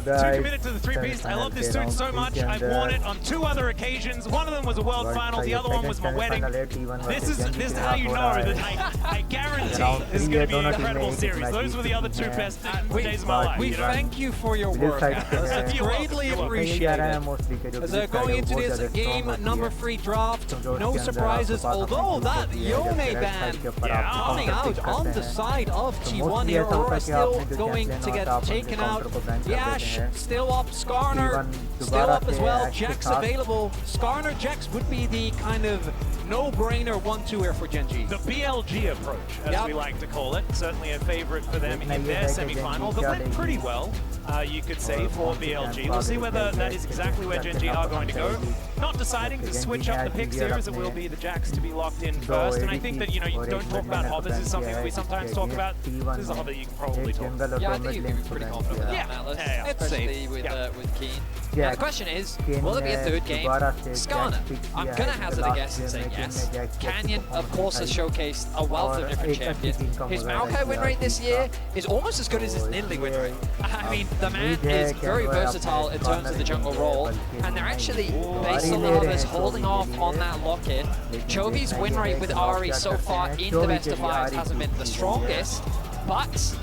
Too committed to the three-piece. I love this suit so much. I've worn it on 2 other occasions. One of them was a world final. The other one was my wedding. This is how you know that I guarantee this is going to be an incredible series. Those were the other 2 best days of my life. We thank you for your work. It's greatly appreciated. As going into this game number 3 draft, no surprises. Although that Yone ban coming out on the side of T1 here, Aurora still going to get taken out. The Ashe still up, Skarner still up as well, Jax available. Skarner Jax would be the kind of no-brainer 1-2 here for GENG. The BLG approach, as we like to call it. Certainly a favorite for them in their semi-final that went pretty well, you could say, for BLG. We'll see whether that is exactly where GENG are going to go. Not deciding to switch up the picks here, as it will be the Jax to be locked in first. And I think that, you don't talk about hovers is something that we sometimes talk about. This is a hover you can probably talk about. Yeah, I think you can be pretty confident with that, Malice, especially with Keen. Now the question is, will it be a 3rd game? Skarner, I'm gonna hazard a guess and say yes. Canyon, of course, has showcased a wealth of different champions. His Maokai win rate this year is almost as good as his Nidalee win rate. I mean, the man is very versatile in terms of the jungle role, and they're actually, based on the hovers, holding off on that lock-in. Chovy's win rate with Ahri so far in the best of 5s hasn't been the strongest, but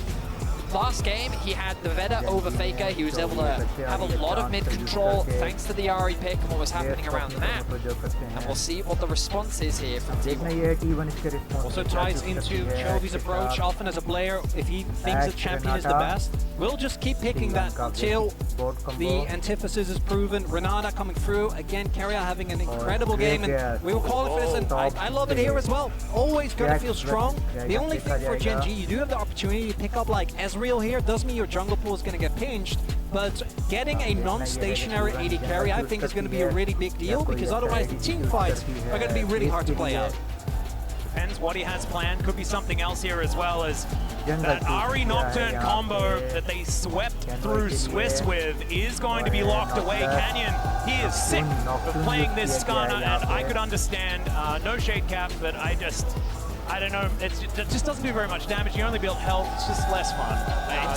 last game, he had the Veda over Faker. He was able to have a lot of mid control thanks to the Ahri pick and what was happening around the map. And we'll see what the response is here from T1. Also ties into Chovy's approach. Often as a player, if he thinks a champion is the best, we'll just keep picking that until the antithesis is proven. Renata coming through. Again, Keria having an incredible game, and we will call it for this. And I love it here as well. Always gonna feel strong. The only thing for GENG, you do have the opportunity to pick up like Ezreal here. Doesn't mean your jungle pool is going to get pinched, but getting a non-stationary AD carry I think is going to be a really big deal, because otherwise the team fights are going to be really hard to play out. Depends what he has planned. Could be something else here as well, as that Ahri Nocturne combo that they swept through Swiss with is going to be locked away. Canyon, he is sick of playing this Skarner, and I could understand, no shade cap, but I don't know, it just doesn't do very much damage. You only build health, it's just less fun.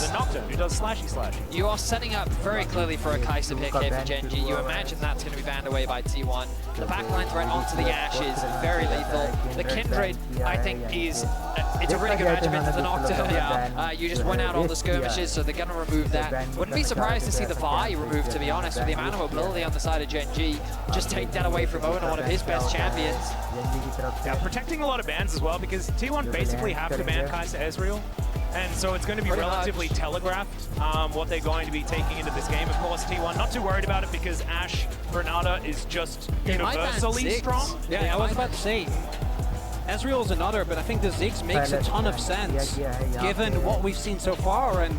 The Nocturne, who does slashy. You are setting up very clearly for a Kai'Sa pick here for GENG. You imagine that's going to be banned away by T1. The backline threat onto the Ashe is very lethal. The Kindred, I think, is it's a really good matchup into the Nocturne. You just went out all the skirmishes, so they're going to remove that. Wouldn't be surprised to see the Vi removed, to be honest, with the amount of mobility on the side of GENG. Just take that away from Ona, one of his best champions. Yeah, protecting a lot of bans as well, because T1 basically have to ban Kai'Sa Ezreal. And so it's going to be relatively telegraphed what they're going to be taking into this game. Of course, T1 not too worried about it because Ashe Renata is just universally strong. Yeah, I was about to say, Ezreal is another, but I think the Ziggs makes a ton of sense given what we've seen so far. And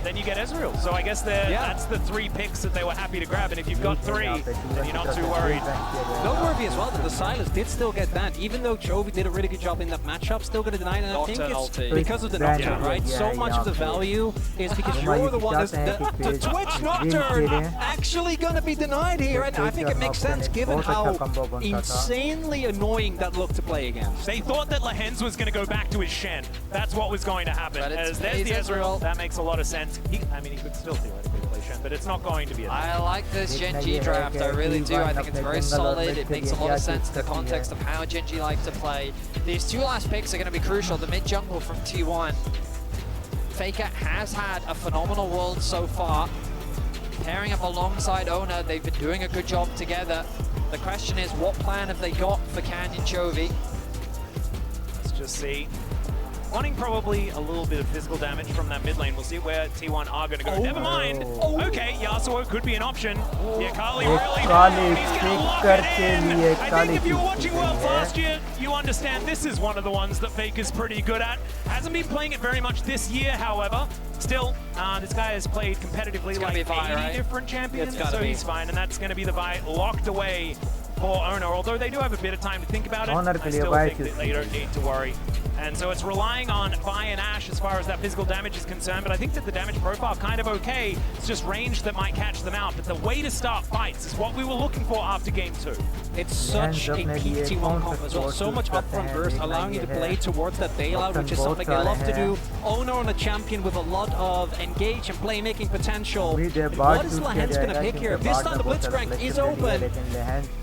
then you get Ezreal. So I guess that's the 3 picks that they were happy to grab. And if you've got 3, then you're not too worried. Noteworthy as well that the Silas did still get banned, even though Chovy did a really good job in that matchup, still going to deny it. And I think it's because of the Nocturne, right? So much of the value is because you're the one that's the Twitch Nocturne actually going to be denied here. And I think it makes sense given how insanely annoying that looked to play against. They thought that Lehens was going to go back to his Shen. That's what was going to happen. As there's the Ezreal. That makes a lot of sense. I mean, he could still theoretically play Shen, but it's not going to be enough. I like this GENG draft, I really do. I think it's very solid. It makes a lot of sense in the context of how GENG like to play. These 2 last picks are going to be crucial. The mid jungle from T1. Faker has had a phenomenal world so far. Pairing up alongside Ona, they've been doing a good job together. The question is, what plan have they got for Canyon Chovy? Let's just see. Wanting probably a little bit of physical damage from that mid lane. We'll see where T1 are going to go. Never mind. Okay, Yasuo could be an option. Yeah, Kali really he's going to lock it in. I think if you were watching Worlds last year, you understand this is one of the ones that Faker's pretty good at. Hasn't been playing it very much this year, however. Still, this guy has played competitively like 80 different champions, so he's fine. And that's going to be the Vi locked away for Owner, although they do have a bit of time to think about it. I still think that they don't need to worry. And so it's relying on Vi and Ashe as far as that physical damage is concerned, but I think that the damage profile kind of okay. It's just range that might catch them out, but the way to start fights is what we were looking for after game 2. It's such a peak T1 comp as well. So much upfront burst, allowing you to play towards that bailout, which is something they love to do. Owner on a champion with a lot of engage and playmaking potential. And what is LaHen's going to pick here? This time the Blitzcrank is open,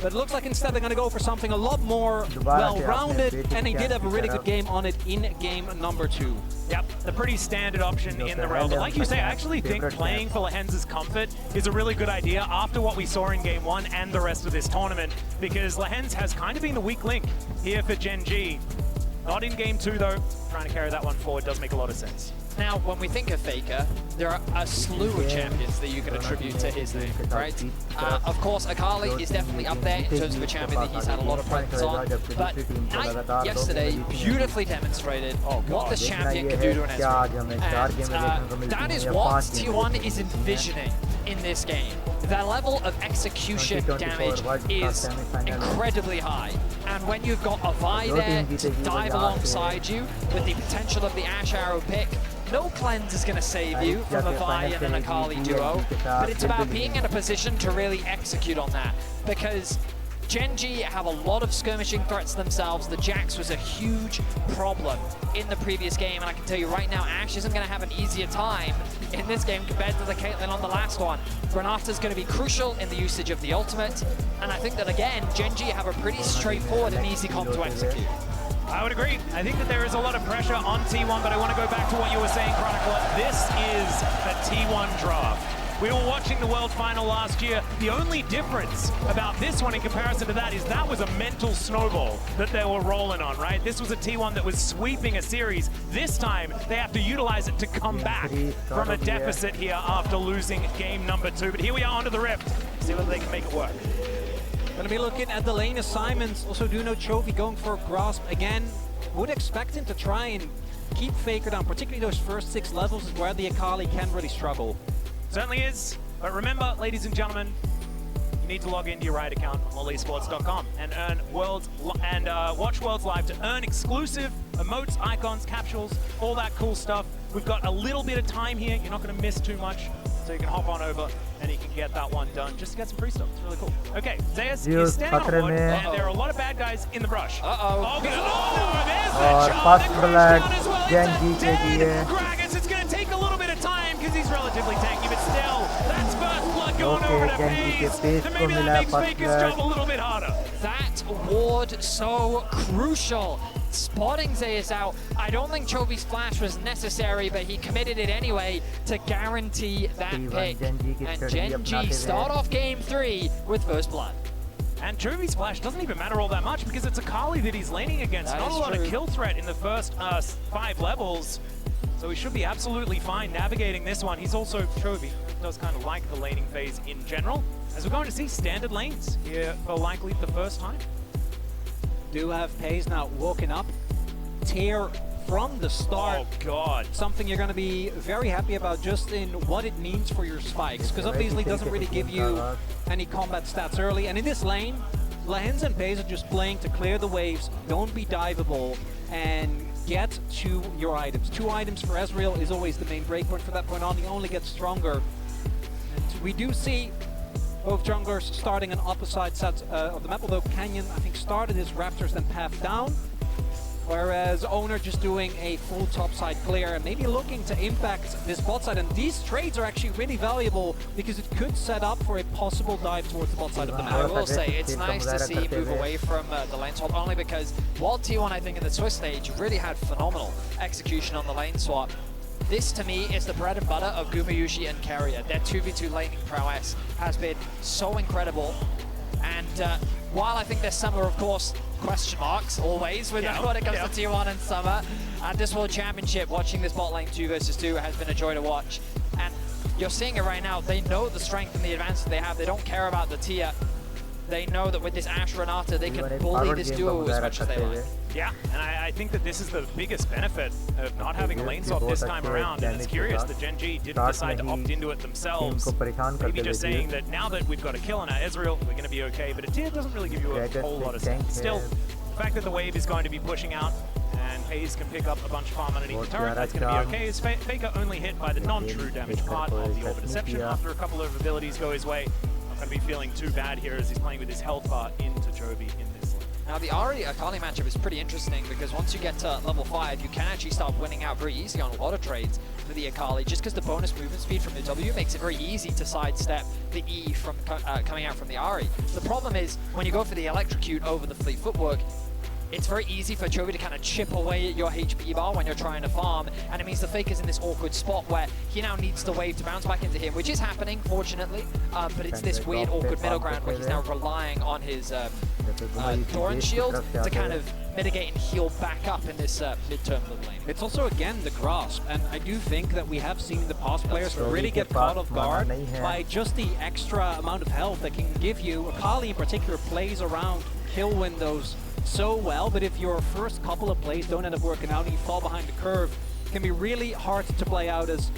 but it looks like instead they're going to go for something a lot more well-rounded, and he did have a really good game on it in game number 2. Yep, the pretty standard option in the realm. But like you say, I actually think playing for LaHen's comfort is a really good idea after what we saw in game 1 and the rest of this tournament, because LaHen's has kind of been the weak link here for GENG. Not in game 2 though. Trying to carry that one forward does make a lot of sense. Now, when we think of Faker, there are a slew of champions that you can attribute to his name, right? Of course, Akali is definitely up there in terms of a champion that he's had a lot of presence on, but Knight yesterday beautifully demonstrated what this champion can do to an Ezreal. And that is what T1 is envisioning in this game. The level of execution damage is incredibly high. And when you've got a Vi there to dive alongside you with the potential of the Ashe Arrow pick, no cleanse is going to save you from a Vi and an Akali duo, but it's about being in a position to really execute on that, because GENG have a lot of skirmishing threats themselves. The Jax was a huge problem in the previous game, and I can tell you right now, Ashe isn't going to have an easier time in this game compared to the Caitlyn on the last one. Renata's going to be crucial in the usage of the ultimate, and I think that again, GENG have a pretty straightforward and easy comp to execute. I would agree. I think that there is a lot of pressure on T1, but I want to go back to what you were saying, Chronicler. This is a T1 draft. We were watching the World Final last year. The only difference about this one in comparison to that is that was a mental snowball that they were rolling on, right? This was a T1 that was sweeping a series. This time, they have to utilize it to come back from a deficit here after losing game number 2. But here we are onto the Rift. See whether they can make it work. Going to be looking at the lane assignments. Also do know Chovy going for a grasp again. Would expect him to try and keep Faker down, particularly those first 6 levels is where the Akali can really struggle. Certainly is. But remember, ladies and gentlemen, you need to log into your Riot account on LoLesports.com and earn watch Worlds Live to earn exclusive emotes, icons, capsules, all that cool stuff. We've got a little bit of time here. You're not going to miss too much, so you can hop on over and you can get that one done just to get some free stuff. It's really cool. Okay, Zeus is standing on wood, and there are a lot of bad guys in the brush. Oh, there's the charm. The Crash as well. Dead Gragas. It's going to take a little bit of time because he's relatively tanky, but still, that's first blood going over to FaZe. And maybe that makes Faker's job a little bit harder. That ward so crucial. Spotting Zeus out. I don't think Chovy's flash was necessary, but he committed it anyway to guarantee that pick. And GENG start off game 3 with first blood. And Chovy's flash doesn't even matter all that much because it's Akali that he's laning against. Not a lot of kill threat in the first 5 levels. So he should be absolutely fine navigating this one. He's also, Chovy does kind of like the laning phase in general, as we're going to see standard lanes here for likely the first time. Do have FaZe now walking up. Tear from the start. Oh god. Something you're going to be very happy about just in what it means for your spikes, because obviously it doesn't really give you any combat stats early. And in this lane, LaHen's and FaZe are just playing to clear the waves, don't be diveable, and get to your items. 2 items for Ezreal is always the main breakpoint from that point on. He only gets stronger. And we do see both junglers starting on opposite sides of the map, although Canyon, I think, started his Raptors then path down, whereas Owner just doing a full topside clear and maybe looking to impact this bot side. And these trades are actually really valuable because it could set up for a possible dive towards the bot side of the map. I will say, it's nice to see him move away from the lane swap, only because while T1, I think, in the Swiss stage, really had phenomenal execution on the lane swap. This, to me, is the bread and butter of Gumayusi and Keria. Their 2v2 laning prowess has been so incredible. And while I think there's some, of course, question marks always when it comes to T1 and Summer, and this World Championship, watching this bot lane 2 versus 2 has been a joy to watch. And you're seeing it right now. They know the strength and the advantage they have. They don't care about the tier. they know that with this Ashe Renata, they can bully this duo as much as they like. Yeah, and I think that this is the biggest benefit of not having a lane swap this time around, and it's curious that GENG didn't decide to opt into it themselves. Maybe just saying that now that we've got a kill on our Ezreal, we're going to be okay, but a tier doesn't really give you a whole lot of sense. Still, the fact that the wave is going to be pushing out and FaZe can pick up a bunch of farm underneath the turret, that's going to be okay. As Faker only hit by the non-true damage part of the Orb of Deception after a couple of abilities go his way. Not going to be feeling too bad here as he's playing with his health bar into Chovy in this lane. Now the Ahri Akali matchup is pretty interesting because once you get to level 5, you can actually start winning out very easily on a lot of trades for the Akali, just because the bonus movement speed from the W makes it very easy to sidestep the E from coming out from the Ahri. The problem is, when you go for the electrocute over the fleet footwork, it's very easy for Chovy to kind of chip away at your HP bar when you're trying to farm, and it means the Faker's in this awkward spot where he now needs the wave to bounce back into him, which is happening, fortunately, but it's this weird awkward middle ground where he's now relying on his Doran shield to kind of mitigate and heal back up in this mid-term lane. It's also, again, the grasp, and I do think that we have seen the past players really get caught off guard by just the extra amount of health that can give you. Akali in particular plays around kill windows so well, but if your first couple of plays don't end up working out and you fall behind the curve, it can be really hard to play out. As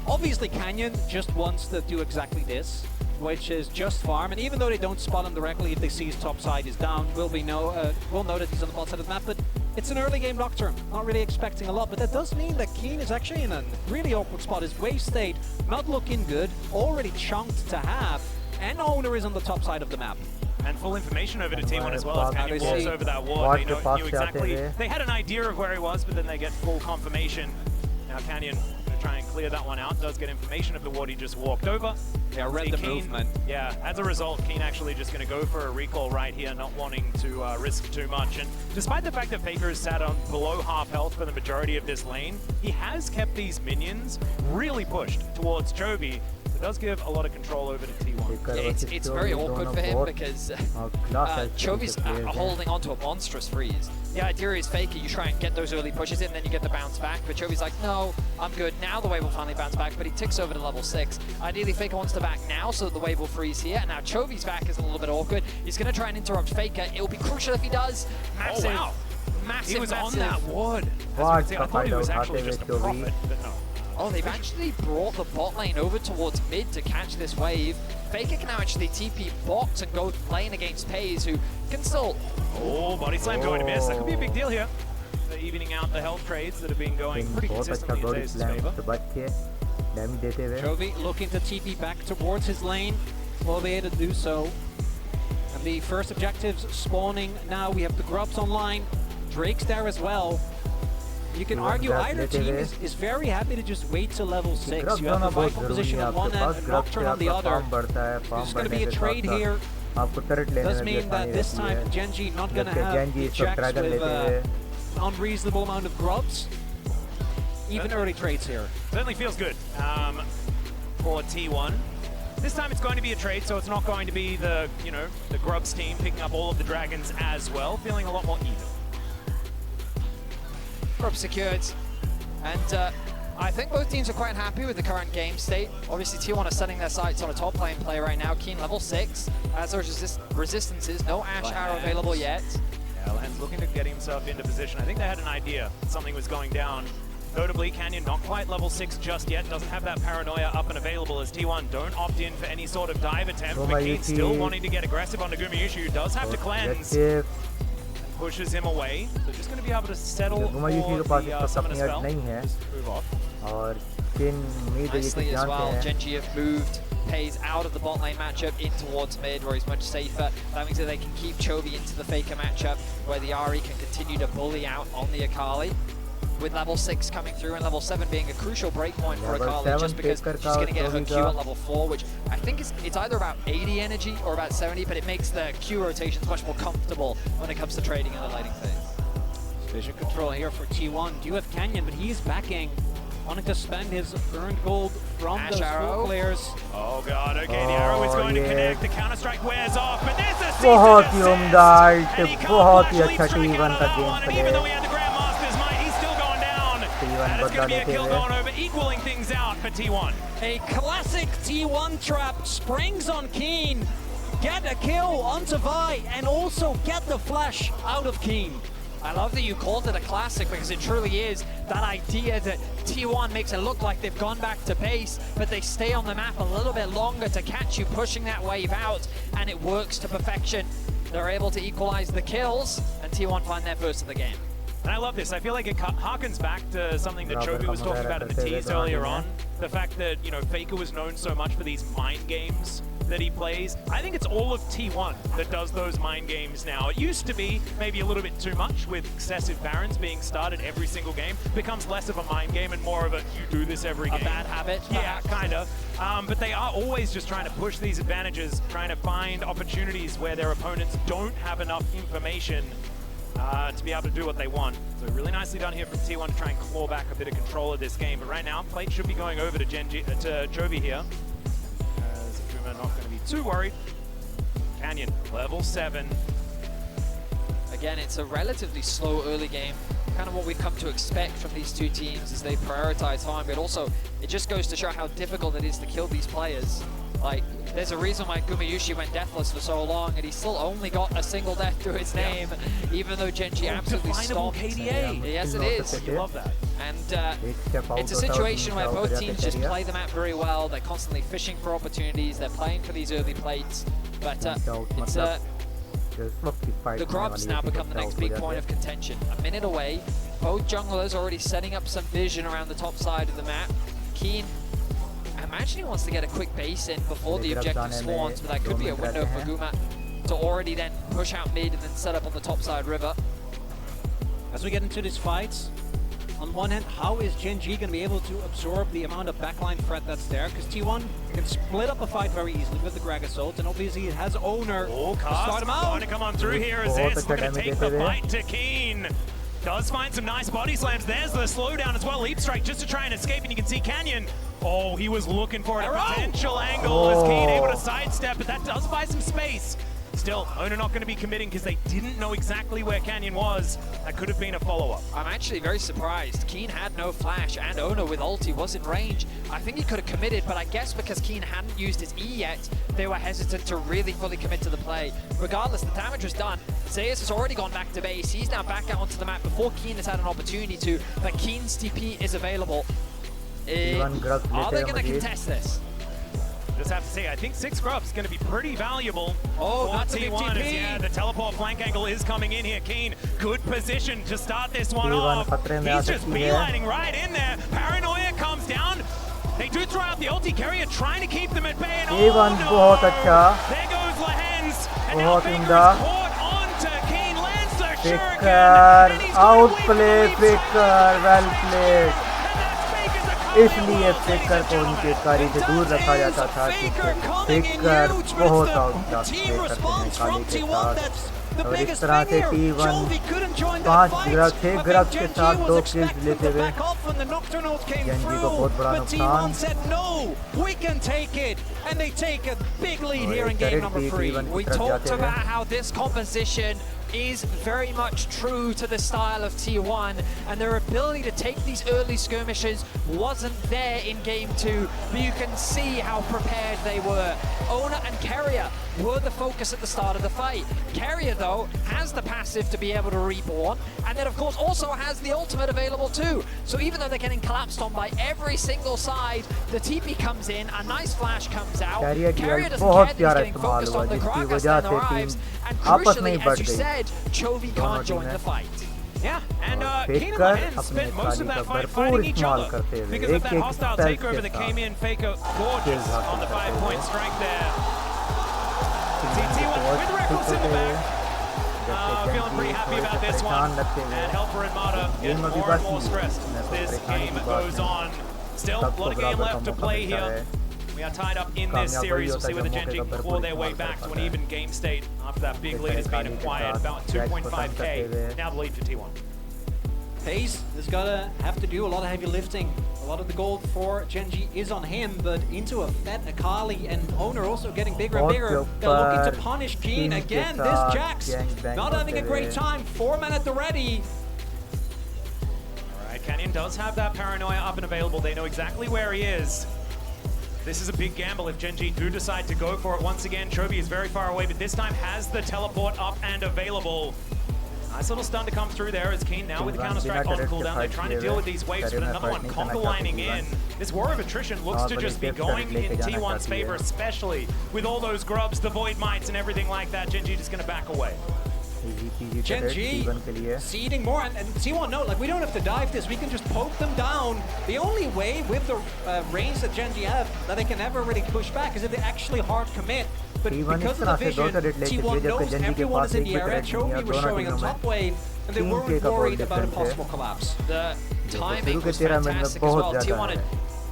obviously Canyon just wants to do exactly this, which is just farm, and even though they don't spot him directly, if they see his top side is down, we'll know that he's on the bot side of the map, but it's an early game Nocturne, not really expecting a lot, but that does mean that Keen is actually in a really awkward spot. His wave state not looking good, already chunked to half, and Owner is on the top side of the map. And full information over to T1 as well, as Canyon walks over that ward. They knew exactly, they had an idea of where he was, but then they get full confirmation. Now Canyon going to try and clear that one out, does get information of the ward he just walked over. Yeah, read the movement. Yeah, as a result, Keen actually just going to go for a recall right here, not wanting to risk too much. And despite the fact that Faker is sat on below half health for the majority of this lane, he has kept these minions really pushed towards Chovy. Does give a lot of control over to T1. Yeah, it's very awkward for him because Chovy's holding onto a monstrous freeze. The idea is Faker, you try and get those early pushes in, and then you get the bounce back, but Chovy's like, no, I'm good. Now the wave will finally bounce back, but he ticks over to level 6. Ideally, Faker wants to back now so that the wave will freeze here, and now Chovy's back is a little bit awkward. He's going to try and interrupt Faker. It will be crucial if he does. Massive, massive, he was massive. on that ward. I thought he was actually just a prophet, but no. Oh, they've actually brought the bot lane over towards mid to catch this wave. Faker can now actually TP box and go lane against FaZe, who can still... Oh, body slam going to miss. That could be a big deal here. They're evening out the health trades that have been going pretty consistently in FaZe's favor. Chovy looking to TP back towards his lane. Will be able to do so. And the first objectives spawning now. We have the Grubs online. Drake's there as well. You can argue either team is very happy to just wait till level 6. You have the Vital position on one end and Nocturne on the other. There's going to be a trade here. Does mean that this time GENG not going to have the checks with unreasonable amount of grubs. Even early trades here. Certainly feels good for T1. This time it's going to be a trade, so it's not going to be the, the grubs team picking up all of the dragons as well. Feeling a lot more even. Secured, and I think both teams are quite happy with the current game state. Obviously T1 are setting their sights on a top lane play right now. Keen level 6, as there's resistances, no Ashe Arrow available yet. Yeah, Lens looking to get himself into position. I think they had an idea something was going down. Notably, Canyon not quite level 6 just yet, doesn't have that paranoia up and available as T1 don't opt in for any sort of dive attempt, but Keen still wanting to get aggressive on Nagumayushu, does have to cleanse. Pushes him away, so just going to be able to settle for the summoner spell. Just move off. Nicely as well, GENG have moved FaZe out of the bot lane matchup in towards mid, where he's much safer. That means that they can keep Chovy into the Faker matchup, where the Ahri can continue to bully out on the Akali. With level 6 coming through and level 7 being a crucial breakpoint for Akali, just because she's going to get her Q at level 4, which I think it's either about 80 energy or about 70, but it makes the Q rotations much more comfortable when it comes to trading in the laning phase. Vision control here for T1. Do have Canyon, but he's backing, wanting to spend his earned gold from those four players. Oh god, okay, the arrow is going to connect, the counter-strike wears off, but there's a cease and desist, and he can't actually strike another one, and even though he had the Grandmaster's might, he's still going down. And it's going to be a kill going over, equaling things out for T1. A classic T1 trap springs on Keen. get a kill onto Vi and also get the flash out of Keen. I love that you called it a classic because it truly is. That idea that T1 makes it look like they've gone back to base, but they stay on the map a little bit longer to catch you pushing that wave out, and it works to perfection. They're able to equalize the kills, and T1 find their first of the game. And I love this. I feel like it harkens back to something that Chovy was talking about in the tease earlier on. The fact that, you know, Faker was known so much for these mind games that he plays. I think it's all of T1 that does those mind games now. It used to be maybe a little bit too much with excessive Barons being started every single game. Becomes less of a mind game and more of a you do this every game. A bad habit. Yeah, kind of. But they are always just trying to push these advantages, trying to find opportunities where their opponents don't have enough information to be able to do what they want. So really nicely done here from T1 to try and claw back a bit of control of this game. But right now, plate should be going over to Chovy here. As Akuma not going to be too worried. Canyon, level 7. Again, it's a relatively slow early game. Kind of what we've come to expect from these two teams as they prioritize time, but also it just goes to show how difficult it is to kill these players. Like, there's a reason why Gumayushi went deathless for so long, and he still only got a single death through his name, even though Genji absolutely stomped. KDA. Yes, it is. You love that. And it's a situation where both teams just play the map very well. They're constantly fishing for opportunities. They're playing for these early plates, but it's the Grubs now become the next big point of contention. A minute away, both junglers already setting up some vision around the top side of the map. Keen, I imagine he wants to get a quick base in before the objective spawns, but that could be a window for Guma to already then push out mid and then set up on the top side river. As we get into these fights, on one hand, how is GENG going to be able to absorb the amount of backline threat that's there? Because T1 can split up a fight very easily with the Greg Assault, and obviously it has Owner to start him out. Going to come on through here as this. We're going to take the fight to Keen. Does find some nice body slams. There's the slowdown as well. Leap strike just to try and escape, and you can see Canyon. Oh, he was looking for a potential angle as Keen able to sidestep, but that does buy some space. Still, Owner not going to be committing because they didn't know exactly where Canyon was. That could have been a follow-up. I'm actually very surprised. Keen had no flash, and Owner with ulti was in range. I think he could have committed, but I guess because Keen hadn't used his E yet, they were hesitant to really fully commit to the play. Regardless, the damage was done. Zeus has already gone back to base. He's now back out onto the map before Keen has had an opportunity to, but Keen's TP is available. Are they going to contest this? Just have to say, I think 6 Grubs is going to be pretty valuable for T1. As, yeah, the teleport flank angle is coming in here. Keen, good position to start this one off. He's just beelining right in there. Paranoia comes down. They do throw out the ulti. Carrier trying to keep them at bay. And oh no! There goes Lahens. And now Faker is caught onto Keen. Lands the shuriken. Outplay Faker, well played. इसलिए फेकर को उनके कारी से दूर रखा जाता था क्योंकि फेकर बहुत आउटक्लास प्ले करते हैं काली के साथ और इस तरह से T1 6 ग्रब्स के साथ 2 किल्स लेते हुए GENG को बहुत बड़ा नुकसान And they take a big lead here in game number 3. We talked about how this composition is very much true to the style of T1, and their ability to take these early skirmishes wasn't there in game 2, but you can see how prepared they were. Owner and Carrier were the focus at the start of the fight. Carrier, though, has the passive to be able to reborn, and then, of course, also has the ultimate available too. So even though they're getting collapsed on by every single side, the TP comes in, a nice flash comes out. Carrier doesn't care that he's getting focused on the Gragas and arrives, and crucially, as you said, Chovy can't join the fight. Yeah, and Keen and Lahens spent most of that fight fighting each other because of that hostile takeover that came in. Faker gorgeous on the 5-point strike there. T1 with the records in the back. Feeling pretty happy about this one. And Helper and Mata get more and more stressed as this game goes on. Still, a lot of game left to play here. We are tied up in this series. We'll see whether GENG can claw their way back to an even game state after that big lead has been acquired. About 2.5k. Now the lead for T1. FaZe is gonna have to do a lot of heavy lifting. A lot of the gold for GENG is on him, but into a fat Akali and Owner also getting bigger and bigger. They're looking to punish Keen again. This Jax not having a great time. 4 men at the ready. Alright, Canyon does have that Paranoia up and available. They know exactly where he is. This is a big gamble if GENG do decide to go for it once again. Chovy is very far away, but this time has the teleport up and available. Nice little stun to come through there as Keen now with the Counter-Strike on cooldown. They're trying to deal with these waves, but another one conga lining in. This war of attrition looks to just be going in T1's favor, especially with all those grubs, the Void Mites and everything like that. GENG just going to back away. GENG seeding more, and T1 no, like we don't have to dive this, we can just poke them down. The only way with the range that GENG have that they can never really push back is if they actually hard commit. But because of the vision, T1 knows everyone is in the area. Chovy was showing on top wave, and they weren't worried about a possible collapse. The timing was fantastic as well. T1 had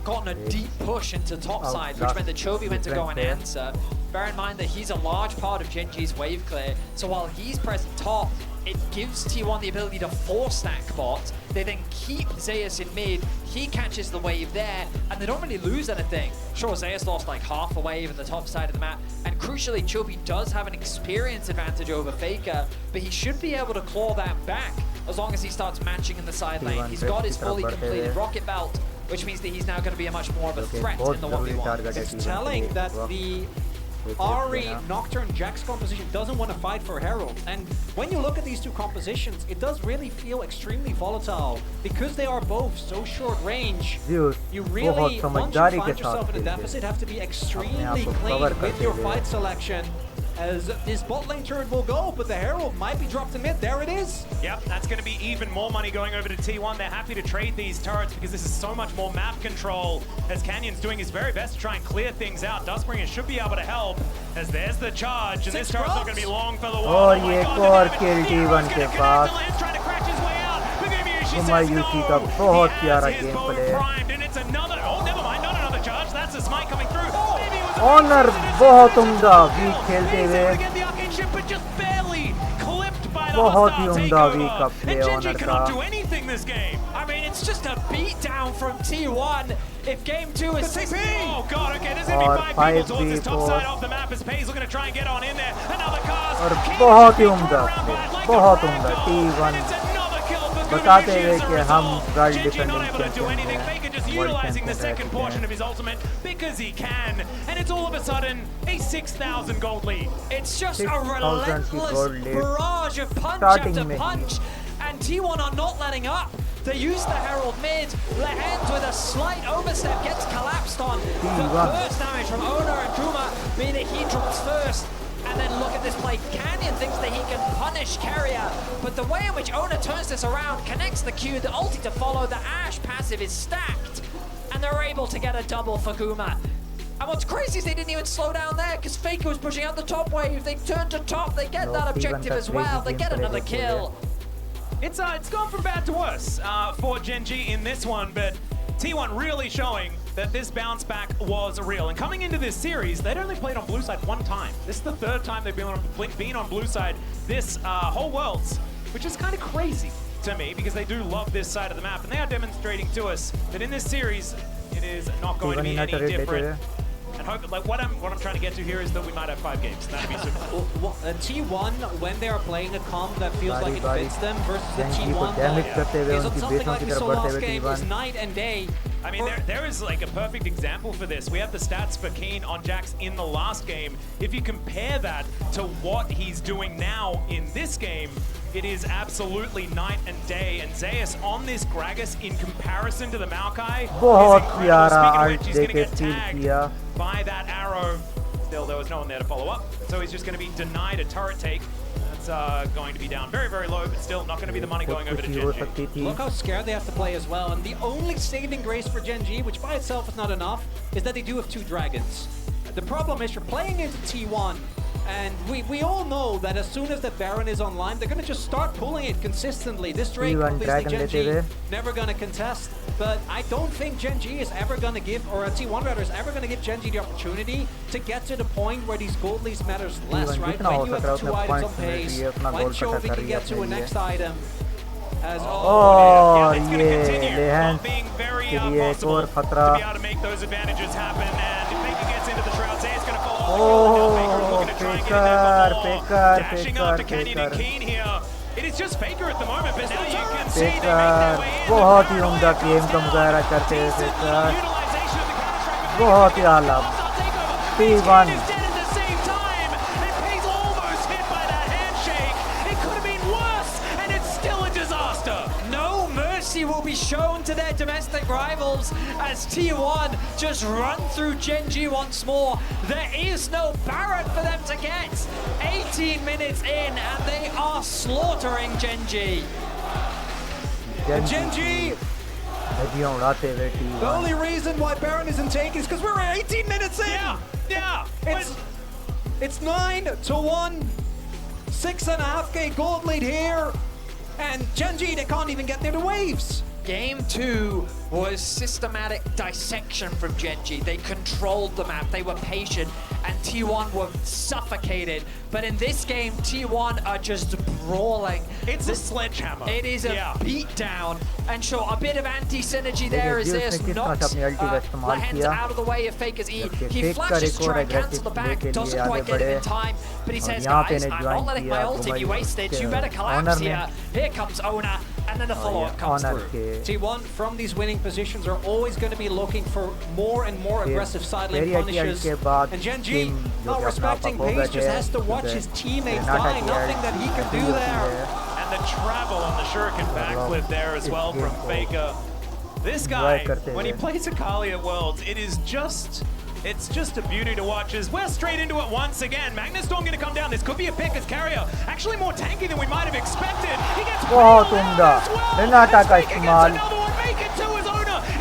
gotten a deep push into top side, which meant that Chovy went to go and answer. Bear in mind that he's a large part of GENG's wave clear, so while he's present top, it gives T1 the ability to force stack bot. They then keep Zeus in mid, he catches the wave there, and they don't really lose anything. Sure, Zeus lost like half a wave at the top side of the map, and crucially, Chovy does have an experience advantage over Faker, but he should be able to claw that back as long as he starts matching in the side lane. He's got his fully completed rocket belt, which means that he's now going to be a much more of a threat in the 1v1. It's telling that the Ahri Nocturne Jax composition doesn't want to fight for Herald, and when you look at these two compositions, it does really feel extremely volatile because they are both so short range. You really, once you find yourself in a deficit, have to be extremely clean with your fight selection. As this bot lane turret will go, but the Herald might be dropped in mid. There it is. Yep, that's going to be even more money going over to T1. They're happy to trade these turrets because this is so much more map control. As Canyon's doing his very best to try and clear things out. Dustbringer should be able to help. As there's the charge, and this turret's not going to be long for the wall. Oh, ये और kill T1 के पास. Trying to crash his way out. Humayuki का बहुत प्यारा game and it's another. Oh, never mind, not another charge. That's a smite coming through. ऑनर बहुत उम्दा week खेलते हुए बहुत ही उम्दा वीक का प्ले ऑनर का. I mean, it's just a beatdown from T1. If game 2 is 6 oh god, okay, there's gonna be 5 people towards this top side of the map as Pay's looking to try and get on in there. Another cast. और बहुत ही उम्दा बहुत उम्दा T1 बताते हुए कि हम world defending champion हैं. Utilizing the second portion of his ultimate because he can, and it's all of a sudden a 6,000 gold lead. It's just a relentless barrage of punch after punch, and T1 are not letting up. They use the Herald mid. Lehend with a slight overstep gets collapsed on. The first damage from Ona and Kuma being that he drops first. And then look at this play. Canyon thinks that he can punish Carrier, but the way in which Ona turns this around, connects the Q, the ulti to follow, the Ashe passive is stacked, and they're able to get a double for Kuma. And what's crazy is they didn't even slow down there, because Faker was pushing out the top wave. They turn to top, they get that objective as well, they get another kill. It's gone from bad to worse for GENG in this one, but T1 really showing that this bounce back was real. And coming into this series, they'd only played on blue side one time. This is the third time they've been on blue side this whole Worlds, which is kind of crazy to me because they do love this side of the map, and they are demonstrating to us that in this series, it is not going to be any different. And hope, like what I'm trying to get to here is that we might have 5 games. That'd be super. T1, when they are playing a comp that feels like it fits them versus the T1 that is something like we saw last game is night and day. I mean, there is like a perfect example for this. We have the stats for Keen on Jax in the last game. If you compare that to what he's doing now in this game, it is absolutely night and day. And Zeus on this Gragas in comparison to the Maokai बहुत is प्यारा incredible. art Speaking of which, he's going to देके get steal tagged किया. by that arrow. Still, there was no one there to follow up. So he's just going to be denied a turret take. That's going to be down very, very low, but still not going to be the money going over to GENG. Look how scared they have to play as well. And the only saving grace for GENG, which by itself is not enough, is that they do have 2 dragons. The problem is you're playing into T1, and we all know that as soon as the Baron is online, they're going to just start pulling it consistently. This Drake, obviously GENG, never going to contest. But I don't think GENG is ever going to give, or T1 rather, is ever going to give GENG the opportunity to get to the point where these gold leads matters less, right? When you have 2 items on pace, when Chovy can get to a next item. As oh, it's going to continue Lehend being very के लिए एक possible और to खतरा. be able to make those advantages happen. And if Faker gets into the shroud, Zay's going to follow. Oh, Faker, dashing up to Canyon and Keen here. It is just Faker at the moment, but now you can see they make their way in. बहुत ही उम्दा game का मुजाहरा करते हुए Faker, बहुत ही आला T1 will be shown to their domestic rivals as T1 just run through GENG once more. There is no Baron for them to get. 18 minutes in and they are slaughtering GENG. GENG, the only reason why Baron isn't taken is because we're 18 minutes in. Yeah. It's 9-1, 6.5k gold lead here. And GENG, they can't even get near the waves. Game 2 was systematic dissection from GENG. They controlled the map, they were patient, and T1 were suffocated. But in this game, T1 are just brawling. It's a sledgehammer. It is a beatdown. And sure, a bit of anti-synergy there as this knocks Lehens out of the way of Faker's E. He flashes to try and cancel the back, doesn't quite get it in time, but he says, guys, I'm not letting my ulti be wasted, you better collapse here. Here comes Ona, and then the follow-up comes through. T1 from these winning positions are always going to be looking for more and more aggressive side lane punishes. And GENG, not respecting pace, just has to watch his teammates die. Nothing that he can do there. And the travel on the Shuriken backflip there as well from Faker. This guy, when he plays Akali at Worlds, it's just a beauty to watch as we're straight into it once again. Magnus Storm going to come down. This could be a pick as carrier. Actually more tanky than we might have expected. He gets बहुत उम्दा Renata का इस्तेमाल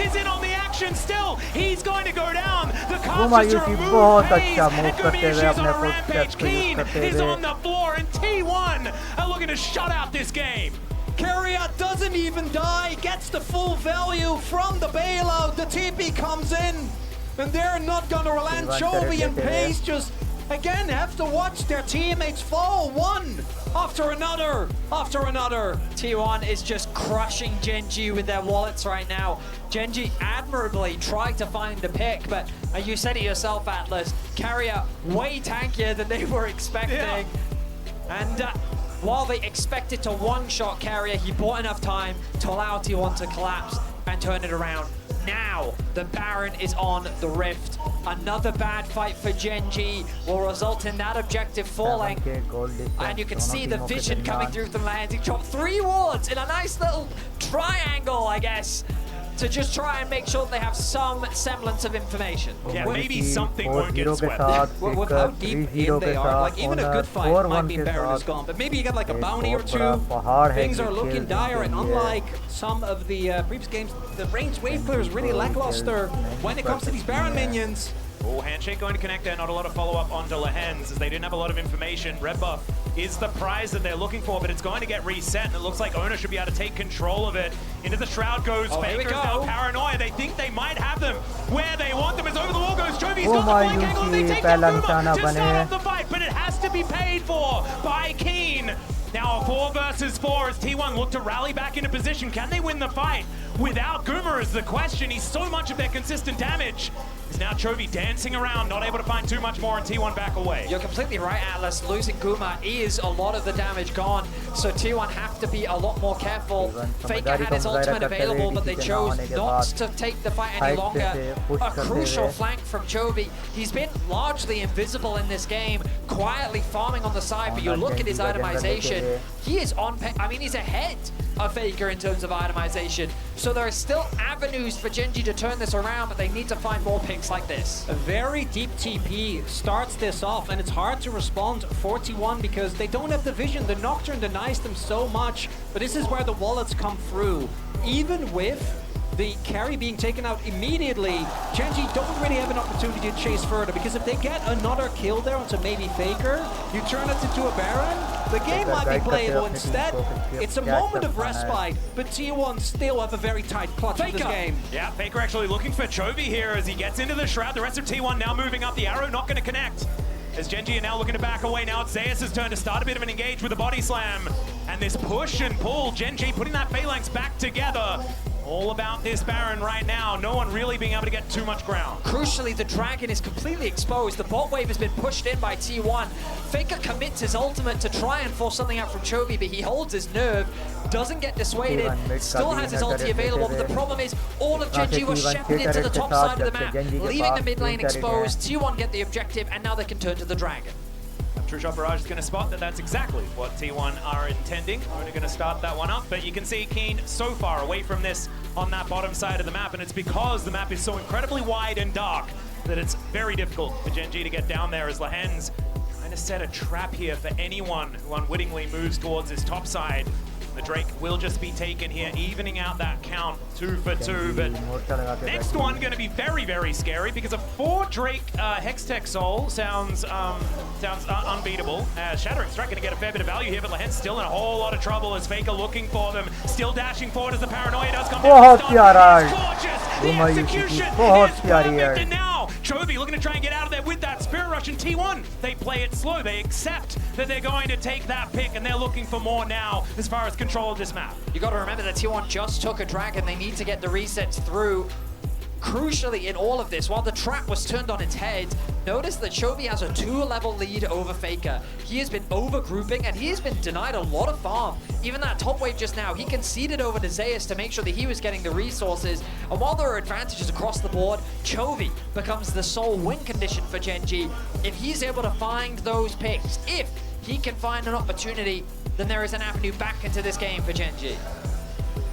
is in on the action still. He's going to go down. The Guma casters Yuki remove बहुत Hayes, अच्छा and move करते हुए Dominicius अपने on a footsteps rampage. को यूज Keen करते is हुए on the floor, and T1 are looking to shut out this game. Carrier doesn't even die, gets the full value from the bailout. The TP comes in, and they're not gonna relent. Chovy and Pace just again have to watch their teammates fall one after another, after another. T1 is just crushing GENG with their wallets right now. GENG admirably tried to find the pick, but you said it yourself, Atlas, Carrier way tankier than they were expecting. And while they expected to one-shot Carrier, he bought enough time to allow T1 to collapse and turn it around. Now, the Baron is on the Rift. Another bad fight for GENG will result in that objective falling. And you can see the vision coming through from Lehens. He chopped 3 wards in a nice little triangle, I guess, to just try and make sure they have some semblance of information. Yeah, maybe something won't get swept. With how deep in they are, like even a good fight might mean Baron is gone, but maybe you get like a bounty or 2. Things are looking dire, and unlike some of the previous games, the ranged wave clear is really lackluster when it comes to these Baron minions. Oh, handshake going to connect there, not a lot of follow-up onto Lehens as they didn't have a lot of information. Red buff is the prize that they're looking for, but it's going to get reset, and it looks like Ona should be able to take control of it. Into the Shroud goes, Faker's now paranoia. They think they might have them where they want them. As over the wall goes Chovy's got the flank angle, and they take the Boomer to start off the fight, but it has to be paid for by Keen. Now a 4 versus 4 as T1 look to rally back into position. Can they win the fight without Guma is the question. He's so much of their consistent damage. Is now Chovy dancing around, not able to find too much more, and T1 back away. You're completely right, Atlas. Losing Guma is a lot of the damage gone, so T1 have to be a lot more careful. Faker had his ultimate available, but they chose not to take the fight any longer. A crucial flank from Chovy. He's been largely invisible in this game, quietly farming on the side, but you look at his itemization, he is on, he's ahead of Faker in terms of itemization. So there are still avenues for GENG to turn this around, but they need to find more picks like this. A very deep TP starts this off, and it's hard to respond for T1 because they don't have the vision. The Nocturne denies them so much, but this is where the wallets come through. Even with the carry being taken out immediately, GENG don't really have an opportunity to chase further, because if they get another kill there onto maybe Faker, you turn it into a Baron, the game might be playable instead. It's a moment of respite, but T1 still have a very tight clutch in this game. Yeah, Faker actually looking for Chovy here as he gets into the Shroud. The rest of T1 now moving up. The arrow not going to connect. As GENG are now looking to back away. Now it's Zeus' turn to start a bit of an engage with a body slam. And this push and pull, GENG putting that phalanx back together. All about this Baron right now. No one really being able to get too much ground. Crucially, the Dragon is completely exposed. The bot wave has been pushed in by T1. Faker commits his ultimate to try and force something out from Chovy, but he holds his nerve, doesn't get dissuaded, still has his ulti available, but the problem is all of GENG was shepherded into the top side of the map, leaving the mid lane exposed. T1 get the objective, and now they can turn to the Dragon. True Shot Barrage is going to spot that that's exactly what T1 are intending. Only going to start that one up, but you can see Keen so far away from this on that bottom side of the map, and it's because the map is so incredibly wide and dark that it's very difficult for GENG to get down there, as Lahen's trying to set a trap here for anyone who unwittingly moves towards his top side. The Drake will just be taken here, evening out that count 2 for 2. But next one going to be very, very scary, because a 4 Drake Hextech Soul sounds unbeatable. Shattering Strike going to get a fair bit of value here, but Lahen's still in a whole lot of trouble as Faker looking for them. Still dashing forward as the paranoia does come down. The execution is perfect, and now Chovy looking to try and get out of there with that Spirit Rush, and T1, they play it slow. They accept that they're going to take that pick, and they're looking for more now as far as control of this map. You got to remember that T1 just took a Dragon. They need to get the resets through. Crucially in all of this, while the trap was turned on its head, notice that Chovy has a 2-level lead over Faker. He has been over-grouping, and he has been denied a lot of farm. Even that top wave just now, he conceded over to Zeus to make sure that he was getting the resources. And while there are advantages across the board, Chovy becomes the sole win condition for GENG. If he's able to find those picks, if he can find an opportunity, then there is an avenue back into this game for GENG.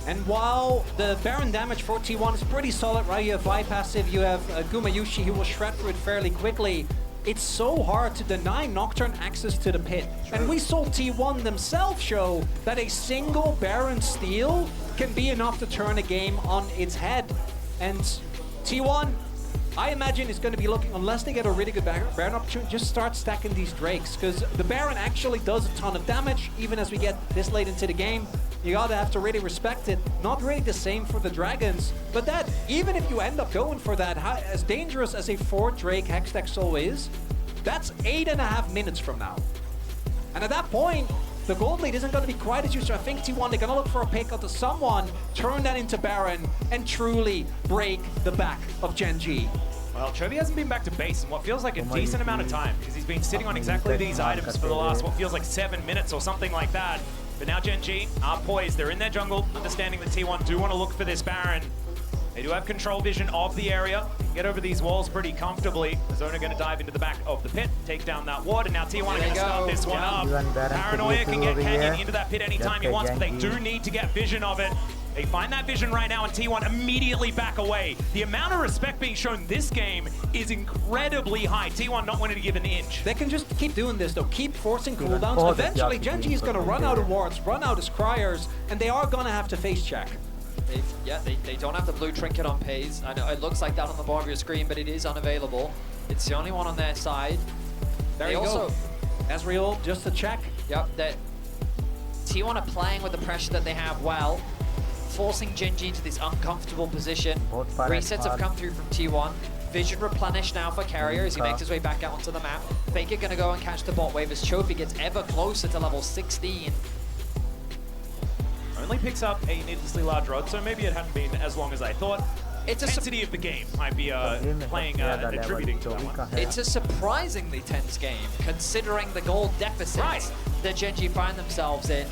And while the Baron damage for T1 is pretty solid, right? You have Vi passive, you have Gumayushi who will shred through it fairly quickly. It's so hard to deny Nocturne access to the pit. True. And we saw T1 themselves show that a single Baron steal can be enough to turn a game on its head. And T1, I imagine, is going to be looking, unless they get a really good Baron opportunity, just start stacking these Drakes, because the Baron actually does a ton of damage, even as we get this late into the game. You gotta have to really respect it. Not really the same for the Dragons, but that, even if you end up going for that, as dangerous as a 4 Drake Hextech Soul is, that's 8.5 minutes from now. And at that point, the gold lead isn't going to be quite as useful. I think T1, they're going to look for a pick out to someone, turn that into Baron, and truly break the back of GENG. Well, Chovy hasn't been back to base in what feels like a decent amount of time, because he's been sitting on exactly these items for the last, what feels like 7 minutes or something like that. But now GENG are poised. They're in their jungle, understanding that T1 do want to look for this Baron. They do have control vision of the area. Get over these walls pretty comfortably. The Zona going to dive into the back of the pit, take down that ward, and now T1 are going to start this one up. Paranoia can get Canyon into that pit anytime he wants, but they do need to get vision of it. They find that vision right now, and T1 immediately back away. The amount of respect being shown this game is incredibly high. T1 not wanting to give an inch. They can just keep doing this, though. Keep forcing cooldowns. Eventually, GENG is going to run out of wards, run out of scryers, and they are going to have to face check. They don't have the blue trinket on Pays. I know it looks like that on the bottom of your screen, but it is unavailable. It's the only one on their side. There you go. Ezreal, just a check. Yep, that T1 are playing with the pressure that they have well, forcing GENG into this uncomfortable position. Resets have come through from T1. Vision replenished now for Carrier as he makes his way back out onto the map. Faker gonna go and catch the bot wave as Chovy gets ever closer to level 16. Only picks up a needlessly large rod, so maybe it hadn't been as long as I thought. It's intensity of the game might be attributing to that one. It's a surprisingly tense game, considering the gold deficit that GENG find themselves in.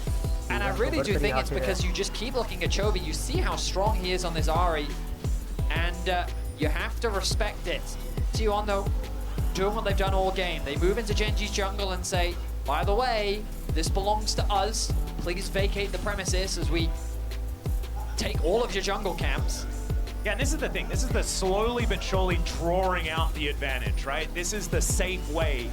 And I really do think it's because you just keep looking at Chovy, you see how strong he is on this Ahri, and you have to respect it. T1 though, doing what they've done all game. They move into GENG's jungle and say, by the way, this belongs to us. Please vacate the premises as we take all of your jungle camps. Yeah, and this is the thing. This is the slowly but surely drawing out the advantage, right? This is the safe way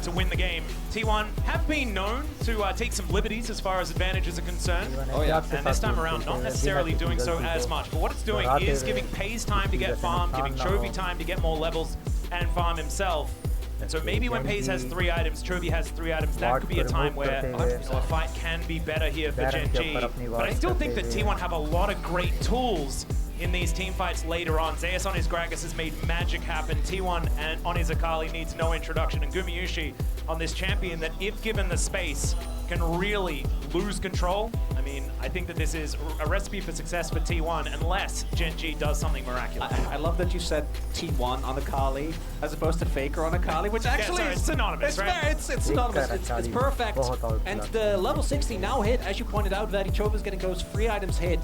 to win the game. T1 have been known to take some liberties as far as advantages are concerned. Oh yeah. And this time around, not necessarily doing so as much. But what it's doing is giving Pays time to get farm, giving Chovy time to get more levels and farm himself. And so maybe when Pays has 3 items, Chovy has 3 items, that could be a time where a fight can be better here for GENG. But I still think that T1 have a lot of great tools in these team fights later on. Zeus on his Gragas has made magic happen. T1 and on his Akali needs no introduction. And Gumayushi on this champion that, if given the space, can really lose control, I mean, I think that this is a recipe for success for T1 unless GENG does something miraculous. I love that you said T1 on Akali as opposed to Faker on Akali, which actually is synonymous, right? It's synonymous. It's perfect. And the level 60 now hit, as you pointed out, that Chova's getting those free items hit.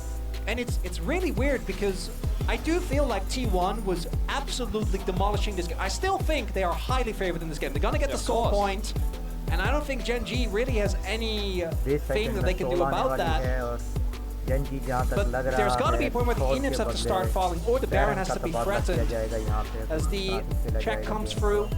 And it's really weird because I do feel like T1 was absolutely demolishing this game. I still think they are highly favored in this game. They're gonna get the soul point, and I don't think GENG really has any thing that they can do about that. But there's got to be a point where the Enips have to start falling, or the Baron has to be threatened as the check comes through.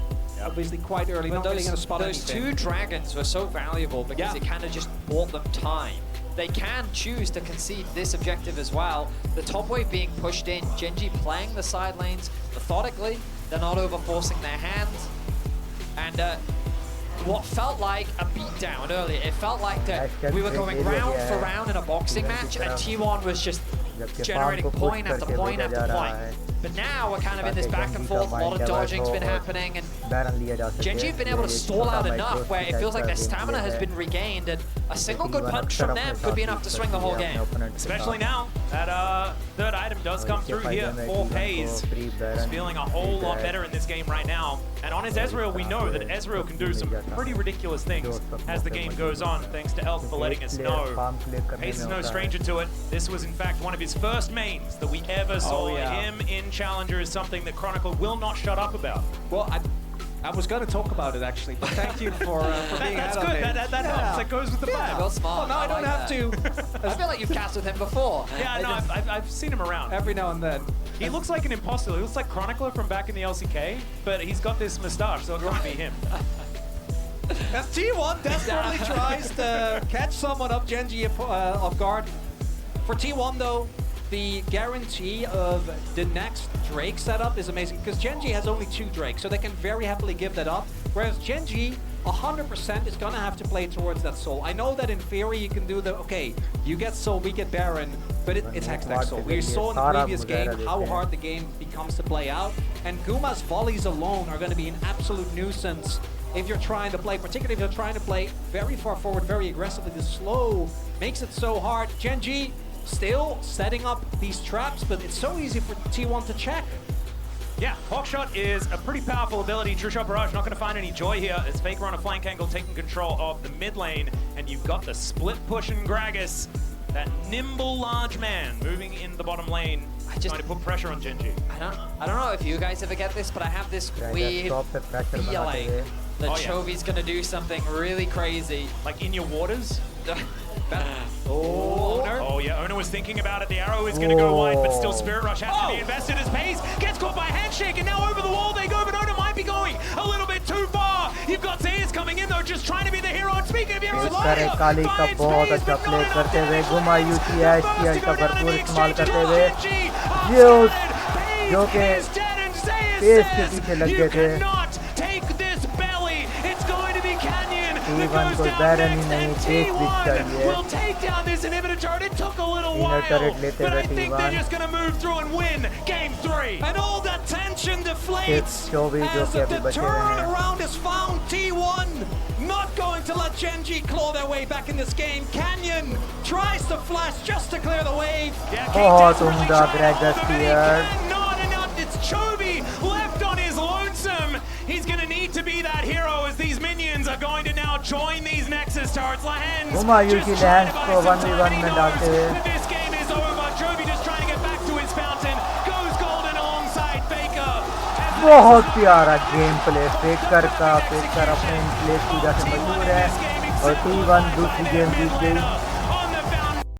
Obviously quite early, not really going to spot those anything. 2 dragons were so valuable because it kind of just bought them time. They can choose to concede this objective as well. The top wave being pushed in, GENG playing the side lanes methodically. They're not over-forcing their hand. And what felt like a beatdown earlier, it felt like that we were going round for round in a boxing match, and T1 was just generating point after point after point. But now we're kind of in this back and forth, a lot of dodging's been happening, and GENG have been able to stall out enough where it feels like their stamina has been regained, and a single good punch from them could be enough to swing the whole game. Especially now, that third item does come through here for FaZe. He's feeling a whole lot better in this game right now. And on his Ezreal, we know that Ezreal can do some pretty ridiculous things as the game goes on, thanks to Elk for letting us know. FaZe is no stranger to it. This was in fact one of his first mains that we ever saw. Him in Challenger is something that Chronicle will not shut up about. Well, I was going to talk about it actually, but thank you for being That's good. That helps. That goes with the vibe. Real smart. Oh, no, I don't have to. I feel like you've cast with him before. Yeah, no, I've seen him around. Every now and then. He looks like an imposter. He looks like Chronicler from back in the LCK, but he's got this moustache, so it can't be him. As T1 desperately tries to catch someone up, GENG off guard. For T1 though, the guarantee of the next Drake setup is amazing because GENG has only 2 Drakes, so they can very happily give that up. Whereas GENG 100% is gonna have to play towards that soul. I know that in theory you can do the, okay, you get soul, we get Baron, but it's Hextech soul. We saw in the previous game how hard the game becomes to play out, and Guma's volleys alone are gonna be an absolute nuisance if you're trying to play, particularly if you're trying to play very far forward, very aggressively. The slow makes it so hard. GENG still setting up these traps, but it's so easy for T1 to check. Yeah, Hawkshot is a pretty powerful ability. True Shot Barrage not going to find any joy here as Faker on a flank angle taking control of the mid lane, and you've got the split pushing Gragas, that nimble large man moving in the bottom lane, trying to put pressure on GENG. I don't know if you guys ever get this, but I have this weird feeling that Chovy's going to do something really crazy. Like in your waters? Owner? Oh yeah, Owner was thinking about it. The arrow is going to go wide, but still Spirit Rush has to be invested as FaZe gets caught by Handshake, and now over the wall they go, but Owner might be going a little bit too far. You've got Zayas coming in though, just trying to be the hero. And speaking of heroes, काली का बहुत अच्छा play करते हुए गुमा UTS का भरपूर इस्तेमाल करते हुए जो कि पेस के पीछे लग गए थे। T1 को बैरन ही नहीं, पेस भी चाहिए। इनर टरेट लेते हुए T1 24 जो कि अभी बचे हुए हैं। Not going to let GENG claw their way back in this game. Canyon tries to flash just to clear the wave. बहुत उम्दा Gragas here. Not enough. It's Chovy left on his lonesome. He's going to need to be that hero as these minions are going to now join these Nexus turrets. Lahens Guma Yuki Lance को 1v1 में डालते हुए this game is over. Chovy just trying to get back to his fountain. Goes golden alongside Faker. बहुत प्यारा game play फेकर का। फेकर अपने play की वजह से मशहूर है और T1 दूसरी गेम जीत गई।